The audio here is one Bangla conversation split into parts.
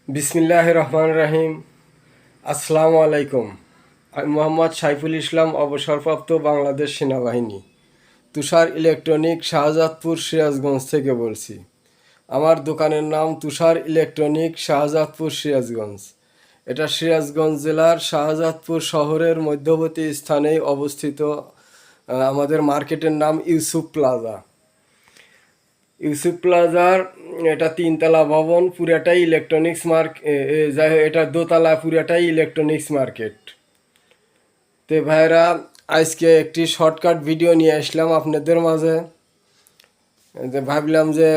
বিসমিল্লাহির রহমানির রহিম। আসসালামু আলাইকুম। আমি মোহাম্মদ সাইফুল ইসলাম, অবসরপ্রাপ্ত বাংলাদেশ সেনাবাহিনী, তুষার ইলেকট্রনিক, শাহজাদপুর, সিরাজগঞ্জ থেকে বলছি। আমার দোকানের নাম তুষার ইলেকট্রনিক, শাহজাদপুর, সিরাজগঞ্জ। এটা সিরাজগঞ্জ জেলার শাহজাদপুর শহরের মধ্যবর্তী স্থানেই অবস্থিত। আমাদের মার্কেটের নাম ইউসুফ প্লাজা। ইউসুফ প্লাজার এটা তিনতলা ভবন, পুরাটাই ইলেকট্রনিক্স যাই হোক, এটা দোতলা, পুরাটাই ইলেকট্রনিক্স মার্কেট। তো ভাইরা, আজকে একটি শর্টকাট ভিডিও নিয়ে আসলাম আপনাদের মাঝে। ভাবলাম যে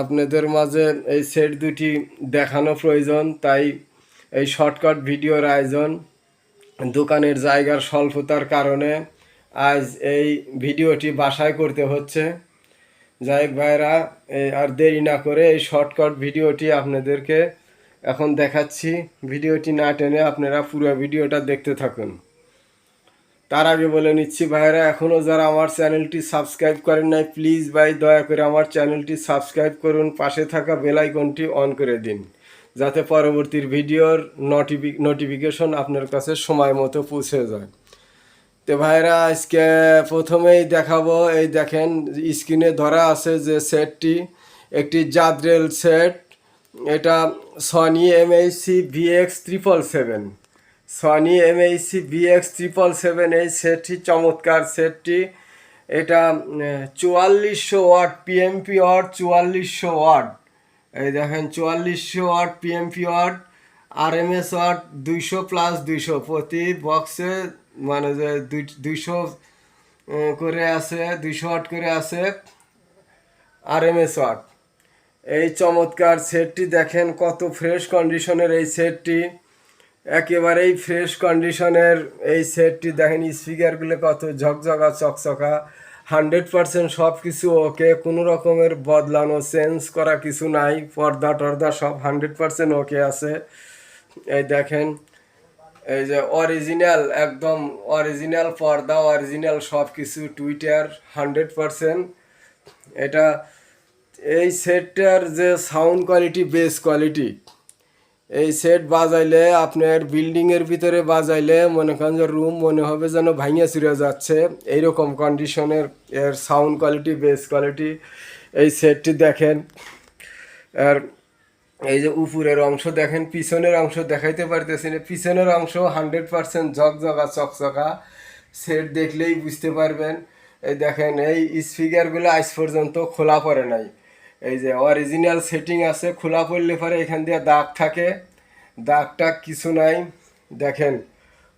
আপনাদের মাঝে এই সেট দুটি দেখানো প্রয়োজন, তাই এই শর্টকাট ভিডিওর আয়োজন। দোকানের জায়গার স্বল্পতার কারণে আজ এই ভিডিওটি বাসায় করতে হচ্ছে। যাই হোক ভাইরা, আর দেরি না করে এই শর্টকাট ভিডিওটি আপনাদেরকে এখন দেখাচ্ছি। ভিডিওটি না টেনে আপনারা পুরো ভিডিওটা দেখতে থাকুন। তার আগে বলে নিচ্ছি ভাইরা, এখনও যারা আমার চ্যানেলটি সাবস্ক্রাইব করেন নাই, প্লিজ ভাই দয়া করে আমার চ্যানেলটি সাবস্ক্রাইব করুন, পাশে থাকা বেল আইকনটি অন করে দিন, যাতে পরবর্তীর ভিডিওর নোটিফিকেশন আপনার কাছে সময় মতো পৌঁছে যায়। তো ভাইরা, আজকে প্রথমেই দেখাবো, এই দেখেন স্ক্রিনে ধরা আছে যে সেটটি একটি জাদ্রেল সেট। এটা Sony MHC VX 777, Sony MHC VX 777। এই সেটটি চমৎকার সেটটি। এটা 4400 ওয়াট পিএমপি ওয়াট, 4400 ওয়াট। এই দেখেন 4400 watt PMP watt, RMS watt 200+200 প্রতি বক্সে, মানে যে 200 করে আছে, 200 ওয়াট করে আছে আরএমএস ওয়াট। এই চমৎকার সেটটি দেখেন কত ফ্রেশ কন্ডিশনের এই সেটটি, একেবারেই ফ্রেশ কন্ডিশনের এই সেটটি। দেখেন স্পিকারগুলো কত ঝকঝকা চকচকা, 100% সব কিছু ওকে, কোনো রকমের বদলানো চেঞ্জ করা কিছু নাই। পর্দা টর্দা সব 100% ওকে আছে। এই দেখেন, এই যে অরিজিনাল, একদম অরিজিনাল পর্দা, অরিজিনাল সব কিছু, টুইটার 100%। এটা এই সেটটার যে সাউন্ড কোয়ালিটি, বেস কোয়ালিটি, এই সেট বাজাইলে আপনার বিল্ডিংয়ের ভিতরে বাজাইলে মনে করেন যে রুম মনে হবে যেন ভাঙিয়া চুরে যাচ্ছে, এইরকম কন্ডিশনের এর সাউন্ড কোয়ালিটি, বেস কোয়ালিটি। এই সেটটি দেখেন। আর এই যে উপরের অংশ দেখেন, পিছনের অংশ দেখাইতে পারতেছি না, পিছনের অংশ 100% ঝকঝকা চকচকা, সেট দেখলেই বুঝতে পারবেন। এই দেখেন, এই স্পিকারগুলো আজ পর্যন্ত খোলা পড়ে নাই। এই যে অরিজিনাল সেটিং আছে, খোলা পড়লে পরে এখান দিয়ে দাগ থাকে, দাগটা কিছু নাই। দেখেন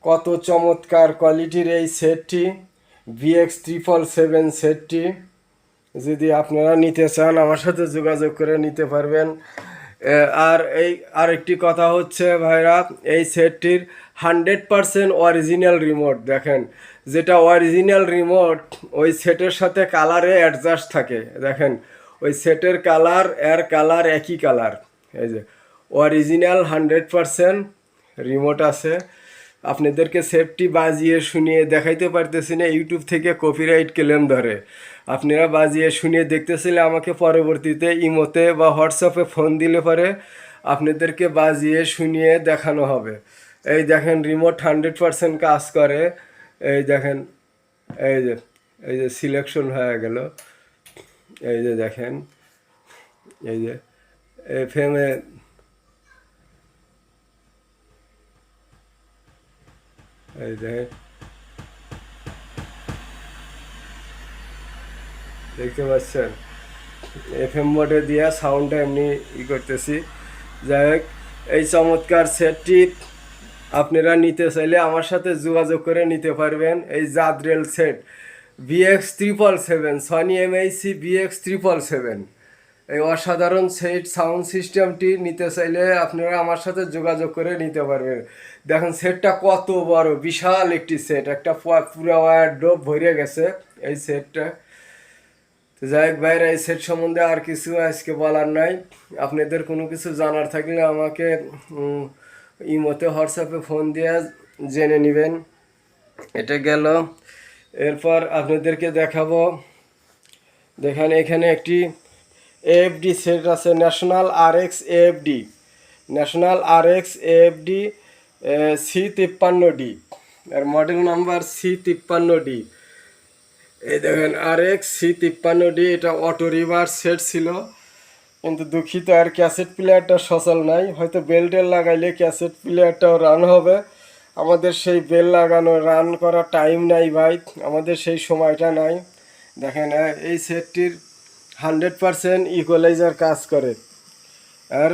কত চমৎকার কোয়ালিটির এই সেটটি, ভিএক্স 777 সেটটি। যদি আপনারা নিতে চান আমার সাথে যোগাযোগ করে নিতে পারবেন। আর এই আরেকটি কথা হচ্ছে ভাইরা, এই সেটটির 100% অরিজিনাল রিমোট। দেখেন, যেটা অরিজিনাল রিমোট ওই সেটের সাথে কালারে অ্যাডজাস্ট থাকে। দেখেন ওই সেটের কালার, এর কালার একই কালার। এই যে অরিজিনাল 100% রিমোট আছে। আপনাদেরকে সেফটি বাজিয়ে শুনিয়ে দেখাইতে পারতেছি না, ইউটিউব থেকে কপিরাইট ক্লেম ধরে। আপনারা বাজিয়ে শুনিয়ে দেখতেছিলে, আমাকে পরবর্তীতে ইমোতে বা হোয়াটসঅ্যাপে ফোন দিলে পরে আপনাদেরকে বাজিয়ে শুনিয়ে দেখানো হবে। এই দেখেন রিমোট 100% কাজ করে। এই দেখেন, এই যে এই যে সিলেকশন হয়ে গেল। এই যে দেখেন, এই যে এফএমে, এই দেখেন, দেখতে পাচ্ছেন এফএম মোডে দিয়া সাউন্ডটা এমনি করতেছি। যাই হোক, এই চমৎকার সেটটি আপনারা নিতে চাইলে আমার সাথে যোগাযোগ করে নিতে পারবেন। এই জাদ্রেল set VX 777, Sony MHC VX 777, এই অসাধারণ সেট সাউন্ড সিস্টেমটি নিতে চাইলে আপনারা আমার সাথে যোগাযোগ করে নিতে পারবেন। দেখেন সেটটা কত বড়, বিশাল একটি সেট, একটা পুরো ওয়ারড্রোব ভরে গেছে এই সেটটা। তো যাই হোক ভাইরা, এই সেট সম্বন্ধে আর কিছু আজকে বলার নাই। আপনাদের কোনো কিছু জানার থাকলে আমাকে ইমোতে হোয়াটসঅ্যাপে ফোন দিয়ে জেনে নেবেন। এটা গেল। এরপর আপনাদেরকে দেখাবো, দেখেন এখানে একটি এএফডি সেট আছে, national RX AFD. National RX AFD C53D, এর মডেল নাম্বার C53D। এই দেখেন RX C53D, এটা অটো রিভার্স সেট ছিল, কিন্তু দুঃখিত আর ক্যাসেট প্লেয়ারটা সচল নাই। হয়তো বেল্টের লাগাইলে ক্যাসেট প্লেয়ারটাও রান হবে, আমাদের সেই বেল লাগানো রান করা টাইম নাই ভাই, আমাদের সেই সময়টা নাই। দেখেন এই সেটটির 100% ইকুয়ালাইজার কাজ করে, আর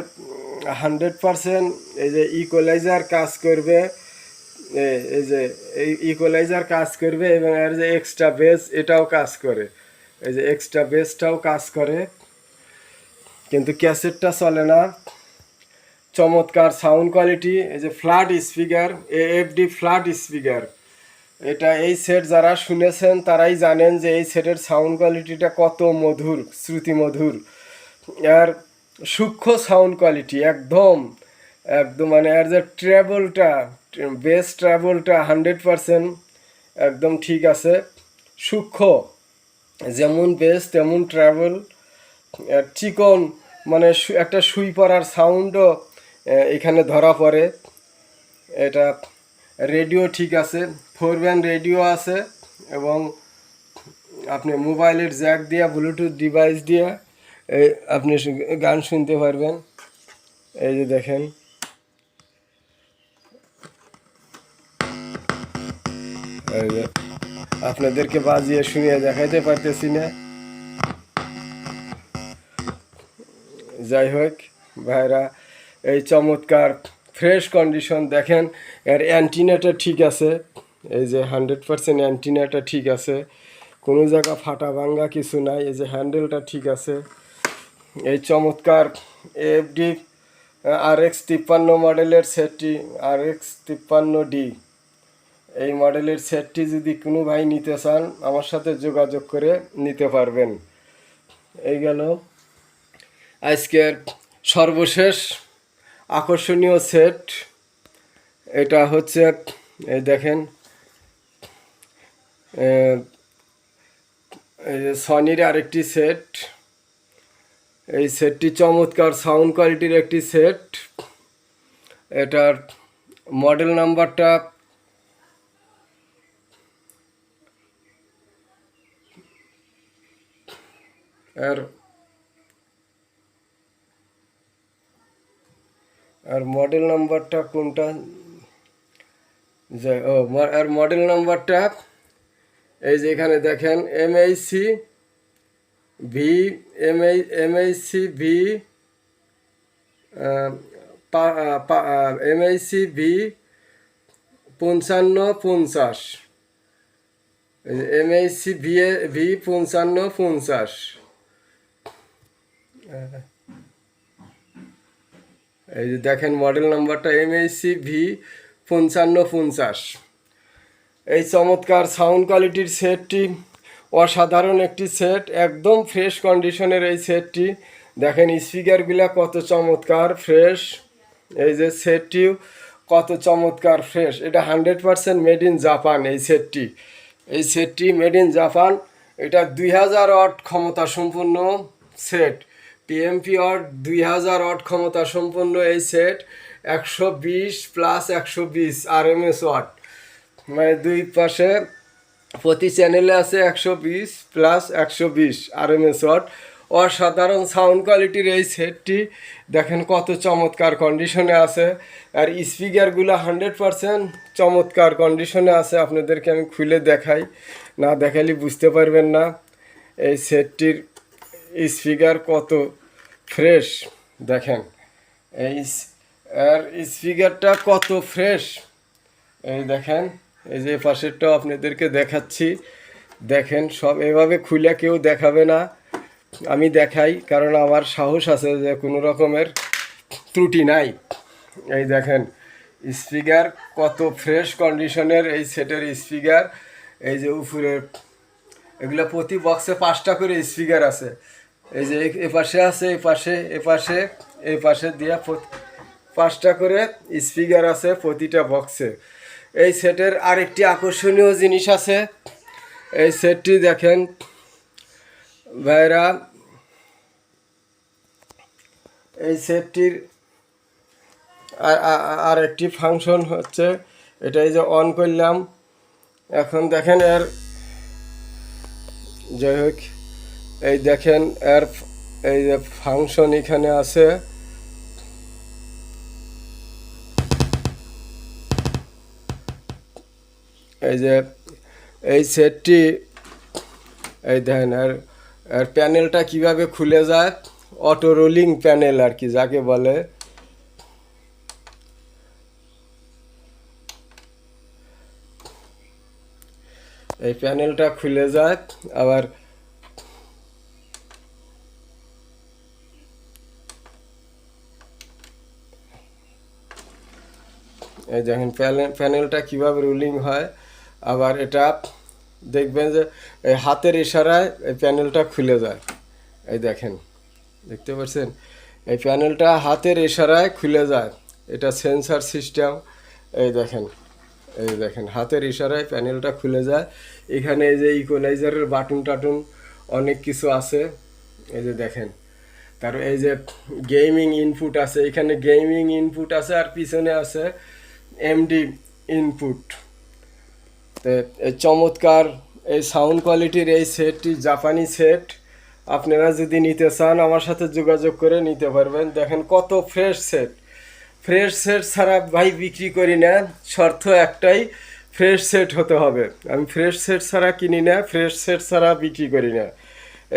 100% এই যে ইকুয়ালাইজার কাজ করবে, এই যে এই ইকুয়ালাইজার কাজ করবে, এবং এর যে এক্সট্রা বেস এটাও কাজ করে, এই যে এক্সট্রা বেসটাও কাজ করে, কিন্তু ক্যাসেটটা চলে না। চমৎকার সাউন্ড কোয়ালিটি, এই যে flat speaker, AFD flat speaker. এটা এই সেট যারা শুনেছেন তারাই জানেন যে এই সেটের সাউন্ড কোয়ালিটিটা কত মধুর, শ্রুতি মধুর, আর সূক্ষ্ম সাউন্ড কোয়ালিটি একদম একদম, মানে এর যে ট্রাভেলটা, বেস ট্রাভেলটা 100% একদম ঠিক আছে, সূক্ষ্ম, যেমন বেস তেমন ট্রাভেল, চিকন, মানে একটা শুই পড়ার সাউন্ডও এখানে ধরা পড়ে। এটা রেডিও ঠিক আছে, 4 ব্যান্ড রেডিও আছে, এবং আপনি মোবাইলের জ্যাক দিয়ে, ব্লুটুথ ডিভাইস দিয়ে আপনি গান শুনতে পারবেন। এই যে দেখেন, এই যে আপনাদেরকে বাজিয়ে শুনিয়ে দেখাইতে পারতেছি না। যাই হোক ভাইরা, এই চমৎকার ফ্রেশ কন্ডিশন দেখেন, এর অ্যান্টিনাটা ঠিক আছে, এই যে 100% অ্যান্টিনাটা ঠিক আছে, কোনো জায়গা ফাটা ভাঙ্গা কিছু নাই, এই যে হ্যান্ডেলটা ঠিক আছে। এই চমৎকার AFD RX 53 মডেলের সেটটি, RX 53D, এই মডেলের সেটটি যদি কোনো ভাই নিতে চান আমার সাথে যোগাযোগ করে নিতে পারবেন। এই গেল আজকের সর্বশেষ আকর্ষণীয় সেট। এটা হচ্ছে, এই দেখেন, এই যে সনির আরেকটি সেট, এই সেটটি চমৎকার সাউন্ড কোয়ালিটির একটি সেট। এটার মডেল নাম্বারটা আর মডেল নাম্বারটা কোনটা, আর মডেল নাম্বারটা এই যে এখানে দেখেন, MAC V, MAC V, MAC V 5550, MAC V 5550। এই যে দেখেন মডেল নাম্বারটা MAC ভি 5550। এই চমৎকার সাউন্ড কোয়ালিটির সেটটি অসাধারণ একটি সেট, একদম ফ্রেশ কন্ডিশনের এই সেটটি। দেখেন স্পিকারগুলো কত চমৎকার ফ্রেশ, এই যে সেটটিও কত চমৎকার ফ্রেশ। এটা 100% মেড ইন জাপান এই সেটটি, এই সেটটি মেড ইন জাপান। এটা 2000 ওয়াট ক্ষমতা সম্পন্ন সেট, PMP ওয়াট 2000 ওয়াট ক্ষমতা সম্পন্ন এই সেট, 120 প্লাস 120 RMS ওয়াট, মানে দুই পাশে প্রতি চ্যানেলে আছে 120 প্লাস 120 RMS ওয়াট। অসাধারণ সাউন্ড কোয়ালিটির এই সেটটি দেখেন কত চমৎকার কন্ডিশনে আছে, আর স্পিকারগুলো 100% চমৎকার কন্ডিশনে আছে। আপনাদেরকে আমি খুলে দেখাই, না দেখালে বুঝতে পারবেন না এই সেটটির স্পিকার কত ফ্রেশ। দেখেন এই আর স্পিকারটা কত ফ্রেশ, এই দেখেন, এই যে পাশেরটাও আপনাদেরকে দেখাচ্ছি। দেখেন সব এভাবে খুলে কেউ দেখাবে না, আমি দেখাই, কারণ আমার সাহস আছে যে কোনো রকমের ত্রুটি নাই। এই দেখেন স্পিকার কত ফ্রেশ কন্ডিশনের এই সেটের স্পিকার। এই যে উপরে এগুলো প্রতি বক্সে 5টা করে স্পিকার আছে, এই যে এপাশে আছে, এপাশে দিয়া 5টা করে স্পিকার আছে প্রতিটা বক্সে। এই সেটের আরেকটি আকর্ষণীয় জিনিস আছে, এই সেটটি দেখেন ভাইরা, এই সেটটির আর একটি ফাংশন হচ্ছে এটা, এই যে অন করলাম, এখন দেখেন এর, যাই হোক এই দেখেন এর এই যে ফাংশন এখানে আছে, এই যে এই সেটটি, এই দেখেন এর এর প্যানেলটা কিভাবে খুলে যায়, অটো রোলিং প্যানেল আর কি যাকে বলে। এই প্যানেলটা খুলে যায়, আবার এই দেখেন প্যানেলটা কিভাবে রোলিং হয়। আবার এটা দেখবেন যে এই হাতের ইশারায় এই প্যানেলটা খুলে যায়, এই দেখেন দেখতে পাচ্ছেন, এই প্যানেলটা হাতের ইশারায় খুলে যায়, এটা সেন্সার সিস্টেম। এই দেখেন, এই দেখেন হাতের ইশারায় প্যানেলটা খুলে যায়। এখানে এই যে ইকুয়ালাইজারের বাটন টাটন অনেক কিছু আছে, এই যে দেখেন। তার এই যে গেমিং ইনপুট আছে, এখানে গেমিং ইনপুট আছে, আর পিছনে আছে এমডি ইনপুট। তো এই চমৎকার এই সাউন্ড কোয়ালিটির এই সেটটি জাপানি সেট, আপনারা যদি নিতে চান আমার সাথে যোগাযোগ করে নিতে পারবেন। দেখেন কত ফ্রেশ সেট, ফ্রেশ সেট ছাড়া ভাই বিক্রি করি না, শর্ত একটাই, ফ্রেশ সেট হতে হবে। আমি ফ্রেশ সেট ছাড়া কিনি না, ফ্রেশ সেট ছাড়া বিক্রি করি না।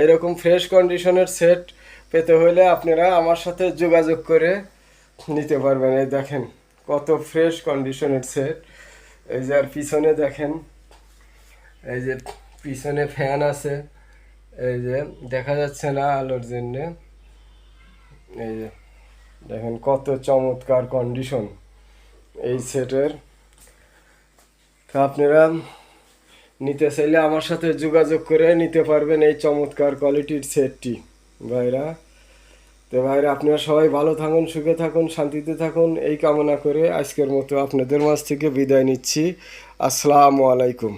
এরকম ফ্রেশ কন্ডিশনের সেট পেতে হলে আপনারা আমার সাথে যোগাযোগ করে নিতে পারবেন। এই দেখেন কত ফ্রেশ কন্ডিশনের সেট। এই যে আর পিছনে দেখেন, এই যে পিছনে ফ্যান আছে, এই যে দেখা যাচ্ছে না আলোর জন্য, এই যে দেখেন কত চমৎকার কন্ডিশন এই সেটের। তো আপনারা নিতে চাইলে আমার সাথে যোগাযোগ করে নিতে পারবেন এই চমৎকার কোয়ালিটির সেটটি ভাইরা। তো ভাইরা আপনারা সবাই ভালো থাকুন, সুখে থাকুন, শান্তিতে থাকুন, এই কামনা করে আজকের মতো আপনাদের মাঝ থেকে বিদায় নিচ্ছি। আসসালামু আলাইকুম।